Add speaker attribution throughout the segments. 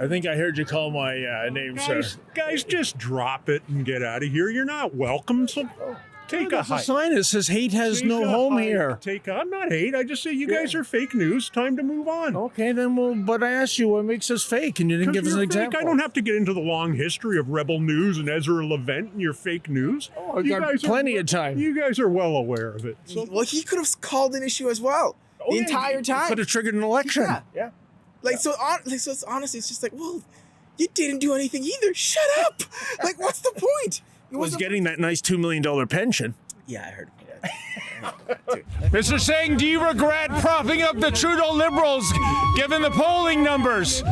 Speaker 1: I think I heard you call my name, sir.
Speaker 2: Guys, just drop it and get out of here. You're not welcome. So take a
Speaker 1: There's a
Speaker 2: hike.
Speaker 1: sign that says hate has
Speaker 2: Take
Speaker 1: no
Speaker 2: a
Speaker 1: home
Speaker 2: hike.
Speaker 1: here.
Speaker 2: I'm not hate. I just say you guys are fake news. Time to move on.
Speaker 1: Okay, then, but I asked you what makes us fake, and you didn't give us an
Speaker 2: You're fake.
Speaker 1: example.
Speaker 2: I don't have to get into the long history of Rebel News and Ezra Levent and your fake news.
Speaker 1: Oh, I've got plenty of time.
Speaker 2: You guys are well aware of it. So,
Speaker 3: Well, he could have called an issue as well the entire time.
Speaker 1: Could have triggered an election.
Speaker 3: Yeah. So it's honestly, it's just like, well, you didn't do anything either. Shut up. Like, what's the point?
Speaker 1: Was getting that nice $2 million pension.
Speaker 3: Yeah, I heard.
Speaker 4: Mr. Singh, do you regret propping up the Trudeau Liberals given the polling numbers?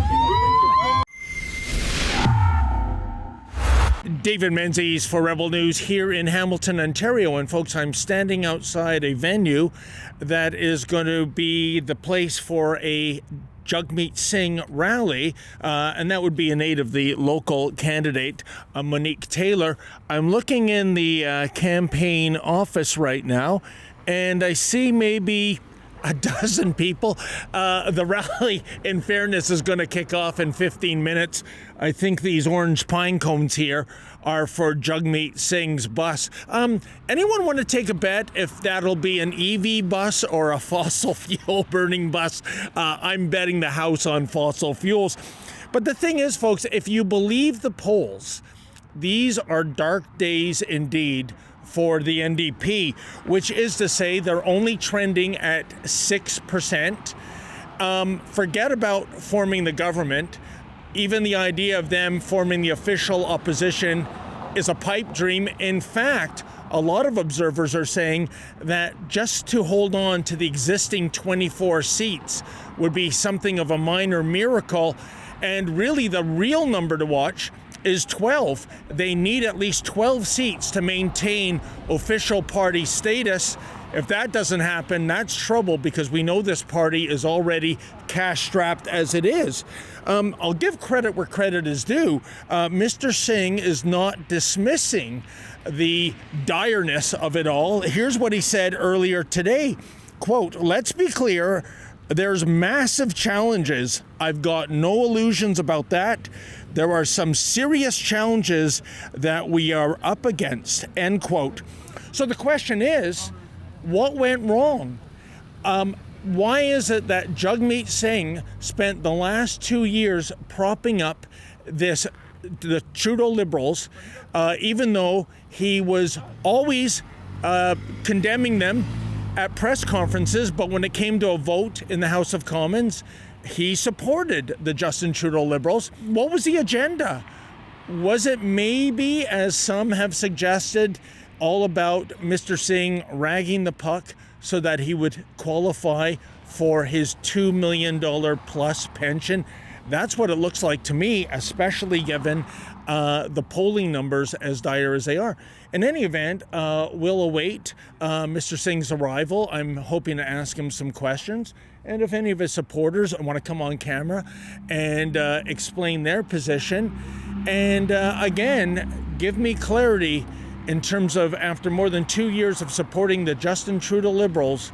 Speaker 1: David Menzies for Rebel News here in Hamilton, Ontario. And folks, I'm standing outside a venue that is going to be the place for a Jagmeet Singh rally, and that would be in aid of the local candidate, Monique Taylor. I'm looking in the campaign office right now, and I see maybe a dozen people. The rally, in fairness, is going to kick off in 15 minutes. I think these orange pine cones here are for Jagmeet Singh's bus. Anyone want to take a bet if that'll be an EV bus or a fossil fuel burning bus? I'm betting the house on fossil fuels. But the thing is, folks, if you believe the polls, these are dark days indeed for the NDP, which is to say they're only trending at 6%. Forget about forming the government. Even the idea of them forming the official opposition is a pipe dream. In fact, a lot of observers are saying that just to hold on to the existing 24 seats would be something of a minor miracle. And really the real number to watch is 12. They need at least 12 seats to maintain official party status. If that doesn't happen, that's trouble, because we know this party is already cash-strapped as it is. I'll give credit where credit is due. Mr. Singh is not dismissing the direness of it all. Here's what he said earlier today. Quote, "Let's be clear, there's massive challenges. I've got no illusions about that. There are some serious challenges that we are up against," end quote. So the question is, what went wrong? Why is it that Jagmeet Singh spent the last 2 years propping up the Trudeau Liberals, even though he was always condemning them at press conferences, but when it came to a vote in the House of Commons, he supported the Justin Trudeau Liberals? What was the agenda? Was it maybe, as some have suggested, all about Mr. Singh ragging the puck so that he would qualify for his $2 million plus pension? That's what it looks like to me, especially given the polling numbers as dire as they are. In any event, we'll await Mr. Singh's arrival. I'm hoping to ask him some questions. And if any of his supporters want to come on camera and explain their position, and again, give me clarity in terms of, after more than 2 years of supporting the Justin Trudeau Liberals,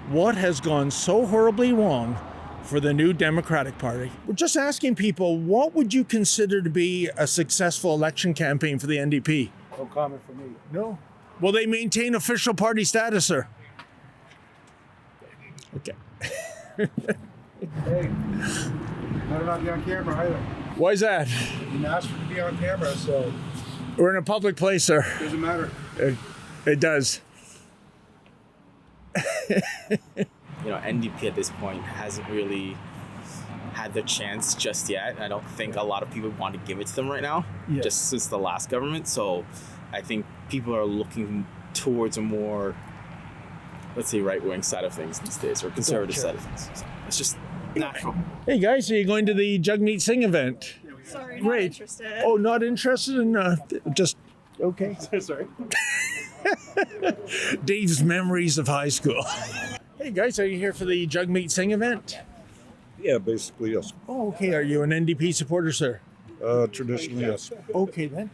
Speaker 1: what has gone so horribly wrong for the new Democratic Party? We're just asking people, what would you consider to be a successful election campaign for the NDP?
Speaker 5: No comment from me.
Speaker 1: No. Will they maintain official party status, sir? Okay.
Speaker 5: Hey, better not be on camera either.
Speaker 1: Why is that?
Speaker 5: You didn't ask for to be on camera, so
Speaker 1: We're in a public place, sir.
Speaker 5: doesn't matter.
Speaker 1: It does.
Speaker 6: NDP at this point hasn't really had the chance just yet. I don't think a lot of people want to give it to them right now, just since the last government. So I think people are looking towards a more, let's say, right-wing side of things these days, or conservative side of things. So it's just natural.
Speaker 1: Hey guys, are you going to the Jagmeet Singh event?
Speaker 7: Sorry, not
Speaker 1: Great.
Speaker 7: interested.
Speaker 1: Oh, not interested in just okay.
Speaker 5: Sorry.
Speaker 1: Dave's memories of high school. Hey guys, are you here for the Jagmeet Singh event?
Speaker 8: Yeah, basically, yes.
Speaker 1: Oh, okay. Are you an NDP supporter, sir?
Speaker 8: Traditionally, yes.
Speaker 1: Okay then.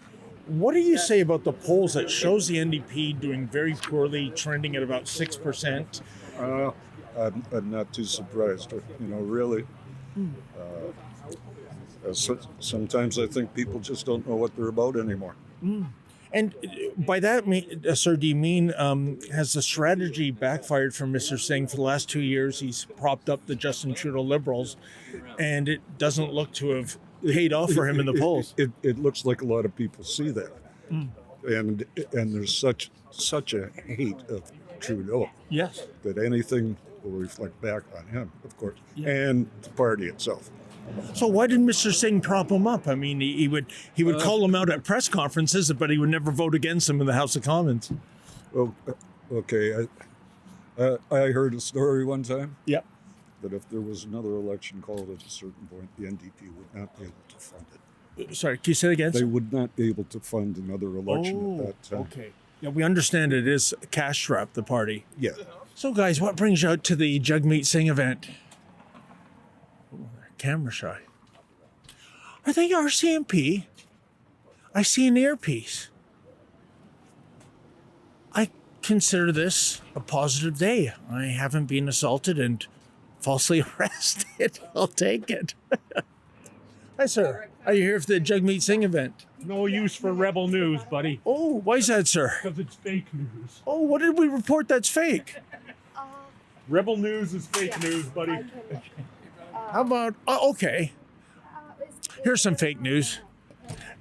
Speaker 1: What do you say about the polls that shows the NDP doing very poorly, trending at about 6%?
Speaker 8: I'm not too surprised. Really, Sometimes I think people just don't know what they're about anymore.
Speaker 1: And by that, sir, do you mean has the strategy backfired for Mr. Singh for the last 2 years? He's propped up the Justin Trudeau Liberals, and it doesn't look to have paid off for him in the polls.
Speaker 8: It looks like a lot of people see that, and there's such a hate of Trudeau
Speaker 1: Yes.
Speaker 8: that anything will reflect back on him, of course, and the party itself.
Speaker 1: So why did Mr. Singh prop him up? I mean, he would call him out at press conferences, but he would never vote against him in the House of Commons.
Speaker 8: Oh, okay. I heard a story one time
Speaker 1: Yep.
Speaker 8: that if there was another election called at a certain point, the NDP would not be able to fund it.
Speaker 1: Sorry, can you say that again?
Speaker 8: They would not be able to fund another election at that time.
Speaker 1: Okay. Yeah, we understand it is a cash trap, the party.
Speaker 8: Yeah.
Speaker 1: So, guys, what brings you out to the Jagmeet Singh event? Camera shy. Are they RCMP? I see an earpiece. I consider this a positive day. I haven't been assaulted and falsely arrested. I'll take it. Hi, sir. Are you here for the Jagmeet Singh event?
Speaker 2: No use for rebel news, buddy,
Speaker 1: Oh, why is that, sir?
Speaker 2: because it's fake news.
Speaker 1: Oh, what did we report that's fake?
Speaker 2: Rebel news is fake news, buddy.
Speaker 1: How about, okay. Here's some fake news.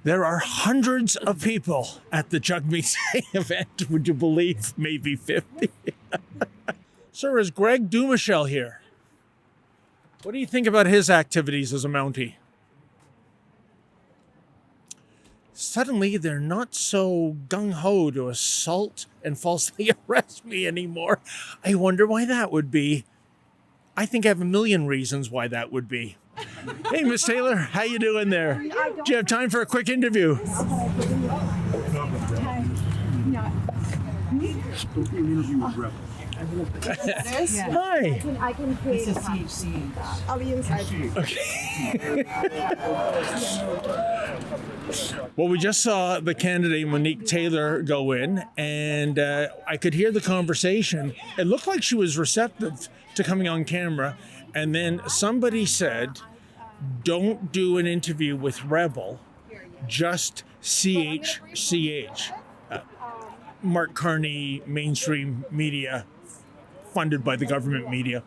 Speaker 1: There are hundreds of people at the Jagmeet Singh event. Would you believe? Maybe 50. Sir, is Greg Dumichel here? What do you think about his activities as a Mountie? Suddenly, they're not so gung-ho to assault and falsely arrest me anymore. I wonder why that would be. I think I have a million reasons why that would be. Hey, Miss Taylor, how you doing there? Do you have time for a quick interview? Hi.
Speaker 7: I can create a CHC. I'll be inside.
Speaker 1: Well, we just saw the candidate Monique Taylor go in, and I could hear the conversation. It looked like she was receptive to coming on camera, and then somebody said, "Don't do an interview with Rebel, just CHCH." Mark Carney, mainstream media, funded by the government media.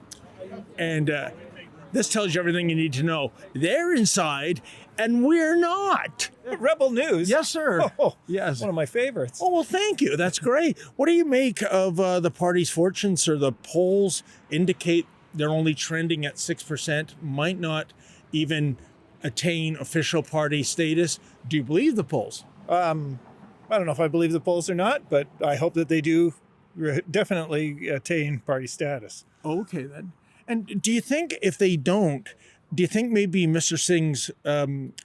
Speaker 1: And this tells you everything you need to know. They're inside, and we're not.
Speaker 9: Rebel News.
Speaker 1: Yes, sir.
Speaker 9: Oh,
Speaker 1: Yes.
Speaker 9: one of my favorites.
Speaker 1: Oh, well, thank you. That's great. What do you make of the party's fortunes, sir? The polls indicate they're only trending at 6%, might not even attain official party status. Do you believe the polls?
Speaker 9: I don't know if I believe the polls or not, but I hope that they do definitely attain party status.
Speaker 1: Okay, then. And do you think if they don't, do you think maybe Mr. Singh's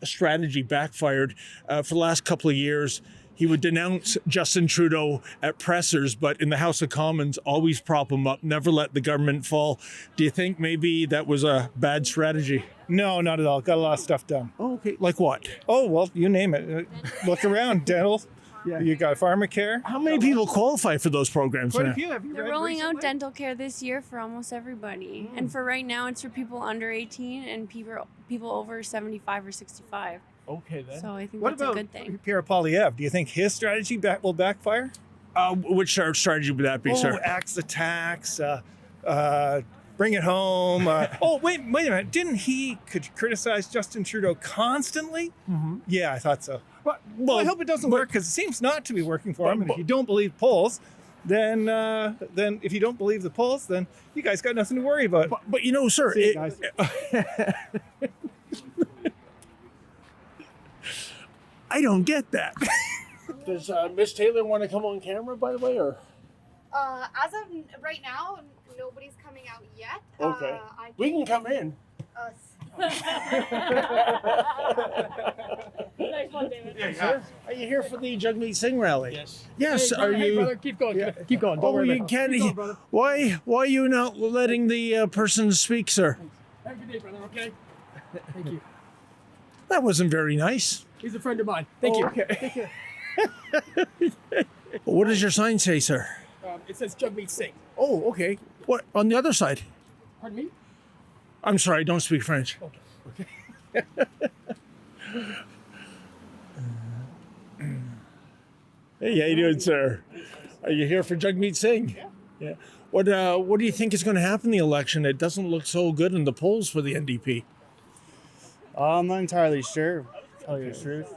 Speaker 1: strategy backfired for the last couple of years? He would denounce Justin Trudeau at pressers, but in the House of Commons, always prop him up, never let the government fall. Do you think maybe that was a bad strategy?
Speaker 9: No, not at all. Got a lot of stuff done.
Speaker 1: Oh, okay. Like what?
Speaker 9: Oh, well, you name it. Look around. Dental.
Speaker 1: Yeah.
Speaker 9: You got pharmacare.
Speaker 1: How many people qualify for those programs
Speaker 9: Quite
Speaker 1: now?
Speaker 9: a few. Have you
Speaker 7: They're
Speaker 9: read
Speaker 7: rolling out
Speaker 9: recently?
Speaker 7: dental care this year for almost everybody. And for right now, it's for people under 18 and people over 75 or 65.
Speaker 1: Okay, then.
Speaker 7: So I think
Speaker 9: What
Speaker 7: that's
Speaker 9: about
Speaker 7: a good thing.
Speaker 9: Pierre Poilievre? Do you think his strategy will backfire?
Speaker 1: Which strategy would that be, sir?
Speaker 9: Axe the tax, bring it home. Wait a minute. Didn't he criticize Justin Trudeau constantly? Mm-hmm. Yeah, I thought so. Well, I hope it doesn't work because it seems not to be working for him. And if you don't believe polls, then if you don't believe the polls, then you guys got nothing to worry about.
Speaker 1: But you know, sir,
Speaker 9: See you guys.
Speaker 1: I don't get that. Does Miss Taylor want to come on camera, by the way, or?
Speaker 10: As of right now, nobody's coming out yet.
Speaker 1: Okay.
Speaker 10: I
Speaker 1: We can
Speaker 10: think
Speaker 1: come in.
Speaker 10: us.
Speaker 7: Nice one, David.
Speaker 1: Sir, are you here for the Jagmeet Singh rally?
Speaker 11: Yes.
Speaker 1: Yes. Are you?
Speaker 11: brother, keep going.
Speaker 1: Yeah.
Speaker 11: Keep going. Don't
Speaker 1: Oh,
Speaker 11: worry
Speaker 1: you
Speaker 11: about it.
Speaker 1: can't.
Speaker 11: Keep going, brother.
Speaker 1: Why are you not letting the person speak, sir?
Speaker 11: Have a good day, brother, okay? Thank you.
Speaker 1: That wasn't very nice.
Speaker 11: He's a friend of mine. Thank you.
Speaker 1: Okay.
Speaker 11: Take care.
Speaker 1: What does your sign say, sir?
Speaker 11: It says Jagmeet Singh.
Speaker 1: Oh, okay. What on the other side?
Speaker 11: Pardon me?
Speaker 1: I'm sorry, I don't speak French.
Speaker 11: Okay.
Speaker 1: Hey, how you doing, sir? Are you here for Jagmeet Singh? Yeah. What do you think is going to happen in the election? It doesn't look so good in the polls for the NDP.
Speaker 12: I'm not entirely sure, to tell you the truth.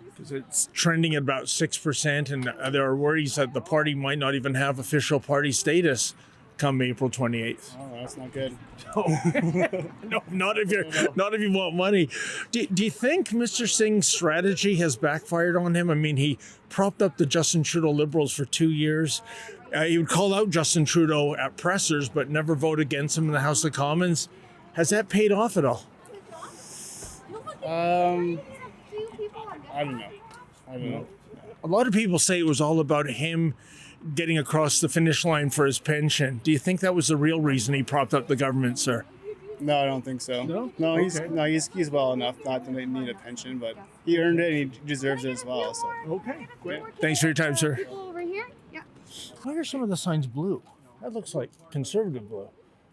Speaker 1: Because it's trending at about 6%, and there are worries that the party might not even have official party status come April 28th.
Speaker 12: Oh, that's not good.
Speaker 1: No, not if you want money. Do you think Mr. Singh's strategy has backfired on him? I mean, he propped up the Justin Trudeau Liberals for 2 years. He would call out Justin Trudeau at pressers, but never vote against him in the House of Commons. Has that paid off at all?
Speaker 12: I don't know.
Speaker 1: A lot of people say it was all about him getting across the finish line for his pension. Do you think that was the real reason he propped up the government, sir?
Speaker 12: No, I don't think so.
Speaker 1: No?
Speaker 12: He's well enough not to need a pension, but he earned it and he deserves it as well. So
Speaker 1: okay, great. Thanks for your time, sir.
Speaker 10: Over here? Yeah.
Speaker 1: Why are some of the signs blue? That looks like conservative blue.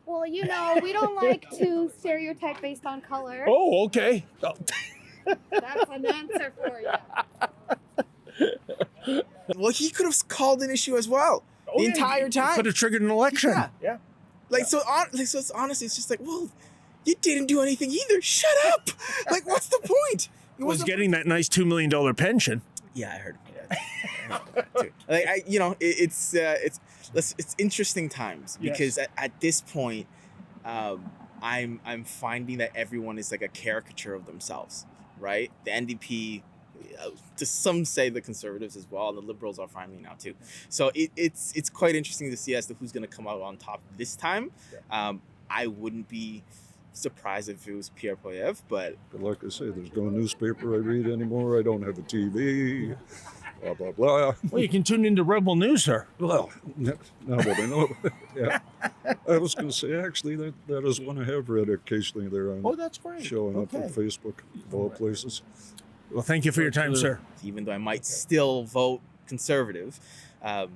Speaker 10: Well, you know, we don't like to stereotype based on color.
Speaker 1: Oh, okay. Oh.
Speaker 10: That's an answer for you.
Speaker 3: Well, he could have called an issue as well the entire time.
Speaker 1: Could have triggered an election.
Speaker 3: Yeah. So it's honestly, it's just like, well, you didn't do anything either. Shut up. Like, what's the point?
Speaker 1: He was getting that nice $2 million pension.
Speaker 3: Yeah, I heard about that too. Like, it's interesting times because at this point, I'm finding that everyone is like a caricature of themselves, right? The NDP, to some say the Conservatives as well, and the Liberals are finally now too. So it's quite interesting to see as to who's going to come out on top this time. I wouldn't be surprised if it was Pierre Poilievre, but
Speaker 8: like I say, there's no newspaper I read anymore. I don't have a TV. Blah blah blah.
Speaker 1: Well, you can tune into Rebel News, sir.
Speaker 8: Well, now that I know. Yeah, I was going to say actually that is one I have read occasionally. There on.
Speaker 1: Oh, that's great.
Speaker 8: Showing up on Facebook, of all places.
Speaker 1: Well, thank you for your time, sir.
Speaker 6: Even though I might still vote Conservative.
Speaker 1: Well,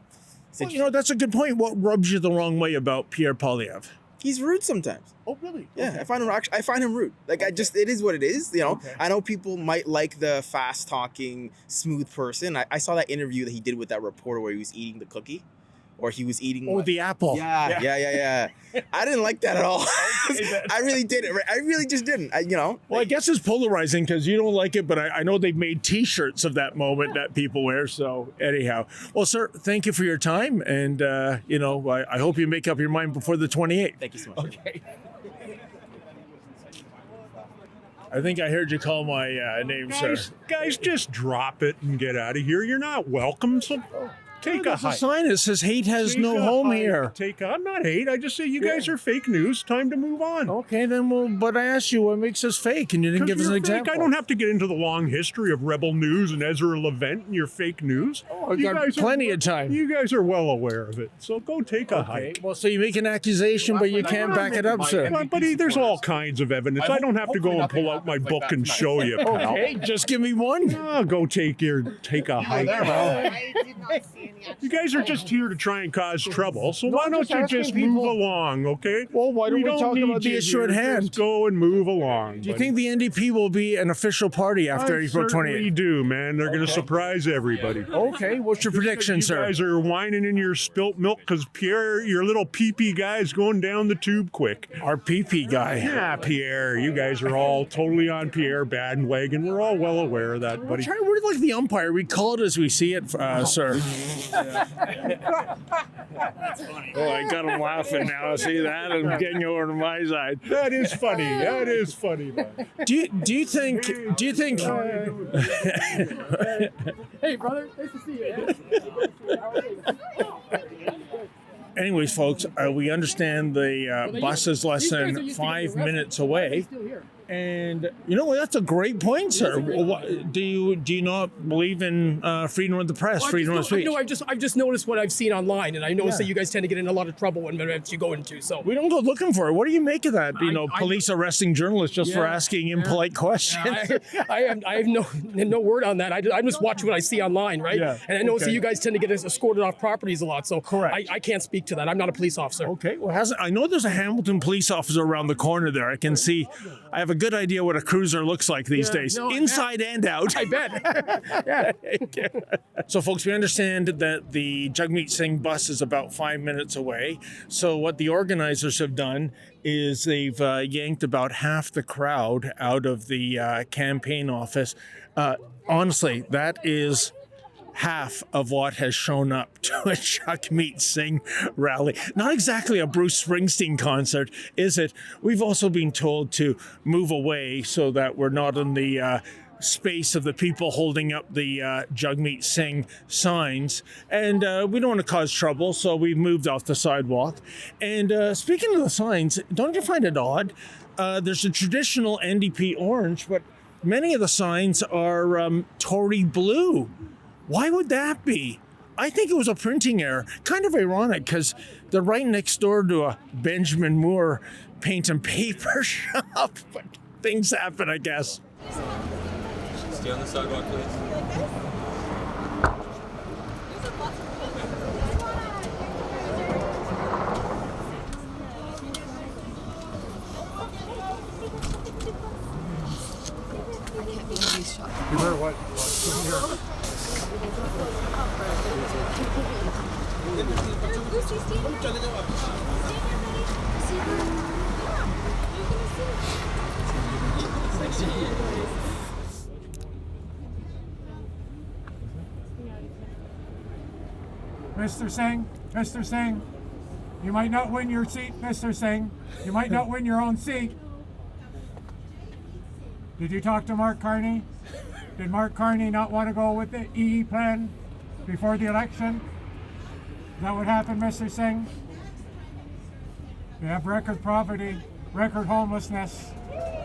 Speaker 1: that's a good point. What rubs you the wrong way about Pierre Poilievre?
Speaker 3: he's rude sometimes.
Speaker 1: Oh, really?
Speaker 3: Yeah,
Speaker 1: Okay.
Speaker 3: I find him rude. Like, it is what it is. You know, I know people might like the fast talking, smooth person. I saw that interview that he did with that reporter where he was eating the cookie. Or he was eating...
Speaker 1: Oh, the apple.
Speaker 3: Yeah. I didn't like that at all. I really didn't. I really just didn't.
Speaker 1: Well, I guess it's polarizing because you don't like it, but I know they've made T-shirts of that moment that people wear. So anyhow, well, sir, thank you for your time. And, I hope you make up your mind before the 28th.
Speaker 6: Thank you so much.
Speaker 1: Okay. I think I heard you call my name, sir.
Speaker 2: Guys, just drop it and get out of here. You're not welcome. So take a
Speaker 1: There's a
Speaker 2: hike.
Speaker 1: sign that says hate has
Speaker 2: Take
Speaker 1: no
Speaker 2: a
Speaker 1: home
Speaker 2: hike.
Speaker 1: here.
Speaker 2: I'm not hate. I just say you guys are fake news. Time to move on.
Speaker 1: Okay, then, but I asked you what makes us fake, and you didn't give us an
Speaker 2: You're fake.
Speaker 1: example.
Speaker 2: I don't have to get into the long history of Rebel News and Ezra Levent and your fake news.
Speaker 1: Oh, I've got plenty of time.
Speaker 2: You guys are well aware of it. So go take a hike.
Speaker 1: Well, so you make an accusation, but you can't back it up, sir.
Speaker 2: But there's all kinds of evidence. I don't have to go and pull out my book and show you, pal.
Speaker 1: Okay, just give me one.
Speaker 2: Oh, go take a hike.
Speaker 10: I did not see any
Speaker 2: You guys are just here to try and cause trouble, so why don't you just move along, okay?
Speaker 1: Well, why don't we
Speaker 2: don't
Speaker 1: talk
Speaker 2: need
Speaker 1: about the
Speaker 2: you
Speaker 1: issue at
Speaker 2: here.
Speaker 1: hand?
Speaker 2: Just go and move along.
Speaker 1: Do you think the NDP will be an official party after
Speaker 2: I
Speaker 1: April
Speaker 2: certainly
Speaker 1: 28th?
Speaker 2: do, man. They're going to surprise everybody.
Speaker 1: Okay, what's your prediction,
Speaker 2: You
Speaker 1: sir?
Speaker 2: guys are whining in your spilt milk because Pierre, your little pee-pee guy, is going down the tube quick.
Speaker 1: Our PP guy.
Speaker 2: Yeah, Pierre. You guys are all totally on Pierre bandwagon. We're all well aware of that, buddy.
Speaker 1: We're like the umpire. We call it as we see it, sir. Oh, I got him laughing now. See that? I'm getting over to my side.
Speaker 2: That is funny. That is funny, man.
Speaker 1: Do you think?
Speaker 11: Hey, brother. Nice to see you.
Speaker 1: Anyways, folks, we understand the bus is less than 5 minutes away. And that's a great point, sir. Do you not believe in freedom of the press, freedom of speech?
Speaker 11: I've just noticed what I've seen online, and I noticed that you guys tend to get in a lot of trouble when events you go into. So
Speaker 1: we don't go looking for it. What do you make of that? Police arresting journalists just for asking impolite questions.
Speaker 11: I have no word on that. I just watch what I see online, right? Yeah. And I notice that you guys tend to get escorted off properties a lot. So
Speaker 1: correct.
Speaker 11: I can't speak to that. I'm not a police officer.
Speaker 1: Okay. Well, I know there's a Hamilton police officer around the corner there. I can see. I have a good idea what a cruiser looks like these days,
Speaker 11: no,
Speaker 1: inside and out.
Speaker 11: I bet. Yeah.
Speaker 1: So, folks, we understand that the Jagmeet Singh bus is about 5 minutes away. So what the organizers have done is they've yanked about half the crowd out of the campaign office. Honestly, that is half of what has shown up to a Jagmeet Singh rally. Not exactly a Bruce Springsteen concert, is it? We've also been told to move away so that we're not in the space of the people holding up the Jagmeet Singh signs. And we don't want to cause trouble, so we've moved off the sidewalk. And speaking of the signs, don't you find it odd? There's a traditional NDP orange, but many of the signs are Tory blue. Why would that be? I think it was a printing error. Kind of ironic because they're right next door to a Benjamin Moore paint and paper shop. But things happen, I guess.
Speaker 13: Stay on the sidewalk, please.
Speaker 5: You better what? Here. Mr. Singh, you might not win your seat, Mr. Singh. You might not win your own seat. Did you talk to Mark Carney? Did Mark Carney not want to go with the EE plan before the election? Is that what happened, Mr. Singh? You have record poverty, record homelessness,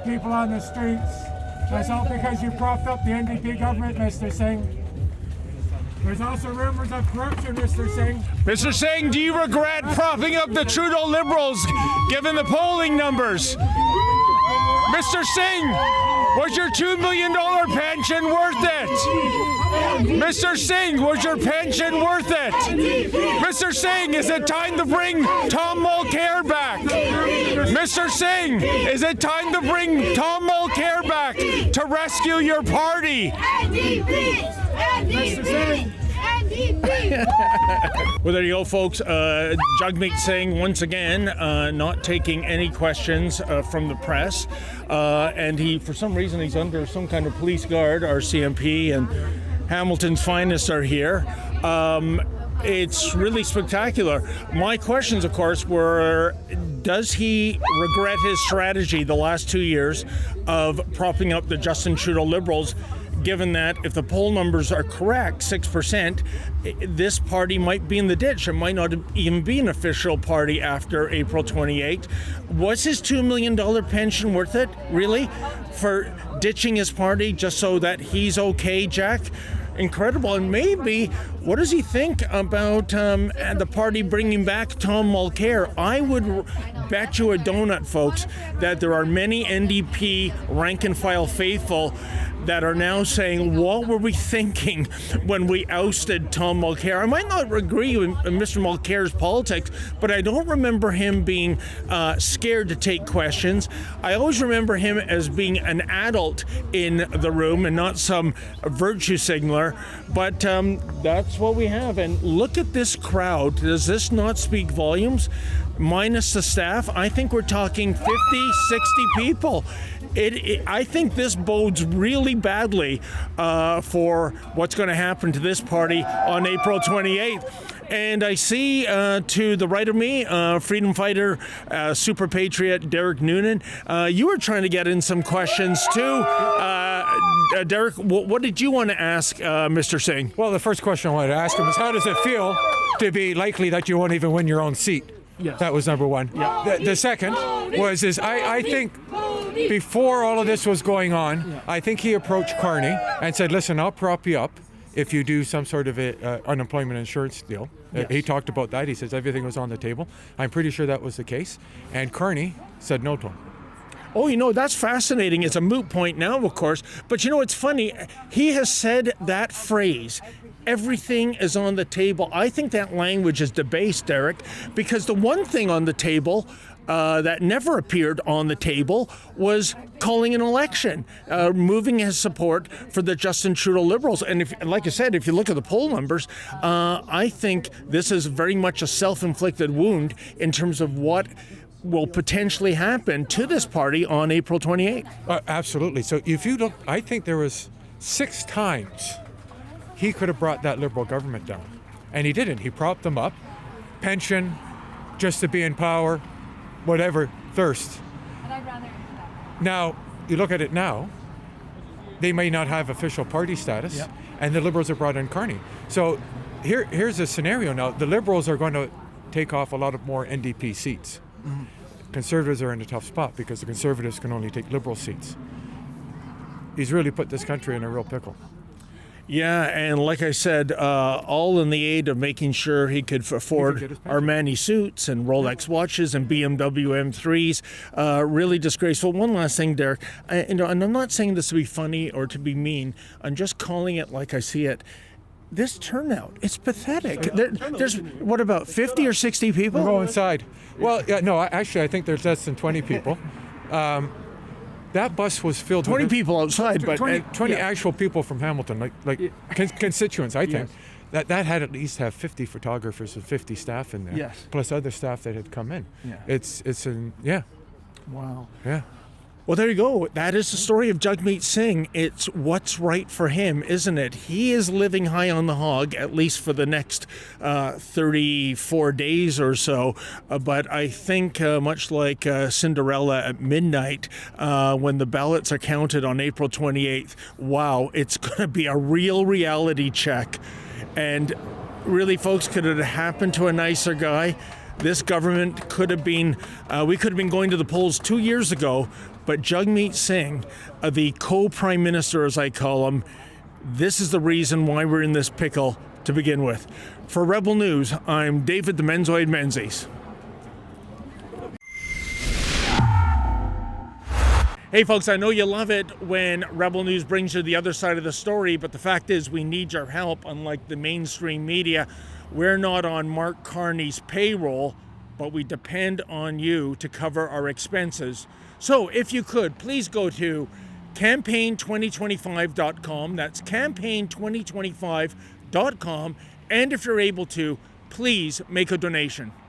Speaker 5: people on the streets. That's all because you propped up the NDP government, Mr. Singh. There's also rumors of corruption, Mr. Singh.
Speaker 4: Mr. Singh, do you regret propping up the Trudeau Liberals given the polling numbers? Mr. Singh, was your $2 million pension worth it? Mr. Singh, was your pension worth it? Mr. Singh, is it time to bring Tom Mulcair back? Mr. Singh, is it time to bring Tom Mulcair back to rescue your party?
Speaker 10: Mr. Singh.
Speaker 1: Well, there you go, folks. Jagmeet Singh, once again, not taking any questions from the press. And he, for some reason, he's under some kind of police guard. Our CMP and Hamilton's finest are here. It's really spectacular. My questions, of course, were, does he regret his strategy the last 2 years of propping up the Justin Trudeau Liberals, given that if the poll numbers are correct, 6%, this party might be in the ditch. It might not even be an official party after April 28th. Was his $2 million pension worth it, really, for ditching his party just so that he's okay, Jack? Incredible. And maybe, what does he think about the party bringing back Tom Mulcair? I would bet you a donut, folks, that there are many NDP rank and file faithful that are now saying, what were we thinking when we ousted Tom Mulcair? I might not agree with Mr. Mulcair's politics, but I don't remember him being scared to take questions. I always remember him as being an adult in the room and not some virtue signaler. But that's what we have. And look at this crowd. Does this not speak volumes? Minus the staff, I think we're talking 50, 60 people. I think this bodes really badly for what's going to happen to this party on April 28th. And I see to the right of me, freedom fighter, super patriot Derek Noonan. You were trying to get in some questions too. Derek, what did you want to ask Mr. Singh?
Speaker 14: Well, the first question I wanted to ask him is, how does it feel to be likely that you won't even win your own seat?
Speaker 11: Yes.
Speaker 14: That was number one.
Speaker 11: Yeah.
Speaker 14: The second was, I think before all of this was going on, I think he approached Carney and said, listen, I'll prop you up if you do some sort of a unemployment insurance deal.
Speaker 11: Yes.
Speaker 14: He talked about that. He says everything was on the table. I'm pretty sure that was the case. And Carney said no to him.
Speaker 1: Oh, you know, that's fascinating. It's a moot point now, of course. But you know, it's funny. He has said that phrase, everything is on the table. I think that language is debased, Derek, because the one thing on the table that never appeared on the table was calling an election, moving his support for the Justin Trudeau Liberals. And if, like I said, if you look at the poll numbers, I think this is very much a self-inflicted wound in terms of what will potentially happen to this party on April 28th.
Speaker 14: Absolutely. So if you look, I think there was 6 times he could have brought that Liberal government down. And he didn't. He propped them up. Pension, just to be in power, whatever, thirst. Now, you look at it now, they may not have official party status, and the Liberals have brought in Carney. So here's a scenario now. The Liberals are going to take off a lot of more NDP seats. Mm-hmm. Conservatives are in a tough spot because the Conservatives can only take Liberal seats. He's really put this country in a real pickle.
Speaker 1: Yeah, and like I said, all in the aid of making sure he could afford Armani suits and Rolex watches and BMW M3s. Really disgraceful. One last thing, Derek. And I'm not saying this to be funny or to be mean. I'm just calling it like I see it. This turnout, it's pathetic. There's, what about 50 or 60 people?
Speaker 14: We'll go inside. Well, yeah, no, actually, I think there's less than 20 people. That bus was filled
Speaker 1: 20
Speaker 14: with
Speaker 1: people outside, but
Speaker 14: 20 actual people from Hamilton, like constituents, I think. That had at least have 50 photographers and 50 staff in there.
Speaker 1: Yes.
Speaker 14: Plus other staff that had come in.
Speaker 1: Yeah.
Speaker 14: It's
Speaker 1: Wow.
Speaker 14: Yeah.
Speaker 1: Well, there you go. That is the story of Jagmeet Singh. It's what's right for him, isn't it? He is living high on the hog, at least for the next 34 days or so. But I think much like Cinderella at midnight, when the ballots are counted on April 28th, wow, it's going to be a real reality check. And really, folks, could it have happened to a nicer guy? This government could have been, we could have been going to the polls 2 years ago, but Jagmeet Singh, the co-prime minister, as I call him, this is the reason why we're in this pickle to begin with. For Rebel News, I'm David the Menzoid Menzies. Hey folks, I know you love it when Rebel News brings you the other side of the story, but the fact is we need your help. Unlike the mainstream media, we're not on Mark Carney's payroll, but we depend on you to cover our expenses. So if you could, please go to campaign2025.com. That's campaign2025.com. And if you're able to, please make a donation.